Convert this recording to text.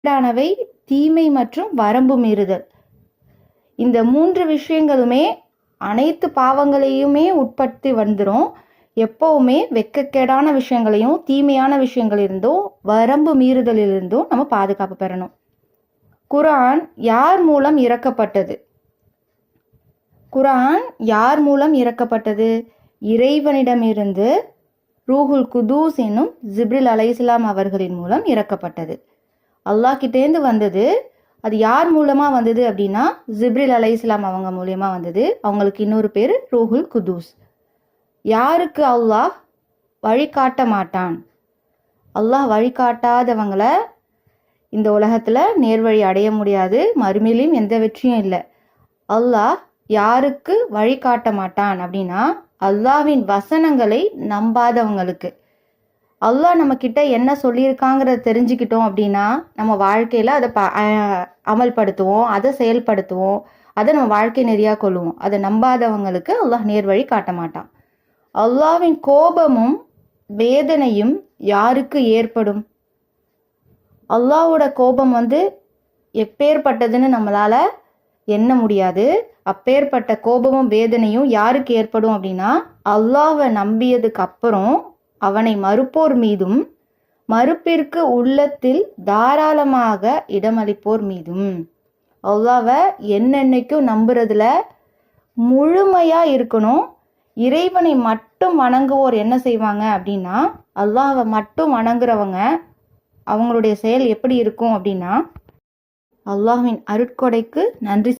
ானவை தீமை மற்றும் வரம்பு மீறுதல். இந்த 3 விஷயங்களுமே அனைத்து பாவங்களையுமே உட்படுத்தி வந்துடும். எப்பவுமே வெட்கக்கேடான விஷயங்களையும் தீமையான விஷயங்களிலிருந்தும் வரம்பு மீறுதலிலிருந்தும் நம்ம பாதுகாப்பு பெறணும். குர்ஆன் யார் மூலம் இறக்கப்பட்டது? குர்ஆன் யார் மூலம் இறக்கப்பட்டது? இறைவனிடமிருந்து ரூஹுல் குதூஸ் என்னும் ஜிப்ரில் அலைஹிஸ்ஸலாம் அவர்களின் மூலம் இறக்கப்பட்டது. அல்லாஹ் கிட்டேந்து வந்தது. அது யார் மூலமா வந்தது அப்படின்னா ஜிப்ரில் அலைஹிஸ்ஸலாம் அவங்க மூலியமா வந்தது. அவங்களுக்கு இன்னொரு பேர் ரூஹுல் குதூஸ். யாருக்கு அல்லாஹ் வழிகாட்ட மாட்டான்? அல்லாஹ் வழிகாட்டாதவங்கள இந்த உலகத்துல நேர்வழி அடைய முடியாது, மறுமையிலும் எந்த வெற்றியும் இல்லை. அல்லாஹ் யாருக்கு வழிகாட்ட மாட்டான் அப்படின்னா அல்லாஹ்வின் வசனங்களை நம்பாதவங்களுக்கு. அல்லாஹ் நம்ம கிட்ட என்ன சொல்லியிருக்காங்கிறத தெரிஞ்சுக்கிட்டோம் அப்படின்னா நம்ம வாழ்க்கையில அதை அமல்படுத்துவோம், அதை செயல்படுத்துவோம், அதை நம்ம வாழ்க்கை நெறியா கொள்ளுவோம். அதை நம்பாதவங்களுக்கு அல்லாஹ் நேர்வழி காட்ட மாட்டான். அல்லாஹ்வின் கோபமும் வேதனையும் யாருக்கு ஏற்படும்? அல்லாஹ்வோட கோபம் எப்பேற்பட்டதுன்னு நம்மளால எண்ண முடியாது. அப்பேற்பட்ட கோபமும் வேதனையும் யாருக்கு ஏற்படும் அப்படின்னா அல்லாஹ்வை நம்பியதுக்கு அப்புறம் அவனை மறுப்போர் மீதும் மறுப்பிற்கு உள்ளத்தில் தாராளமாக இடமளிப்போர் மீதும். அல்லாஹ்வை என்னென்னைக்கும் நம்புறதுல முழுமையா இருக்கணும். இறைவனை மட்டும் வணங்குவோர் என்ன செய்வாங்க அப்படின்னா அல்லாஹ்வை மட்டும் வணங்குறவங்க அவங்களுடைய செயல் எப்படி இருக்கும் அப்படின்னா அல்லாஹ்வின் அருட்கொடைக்கு நன்றி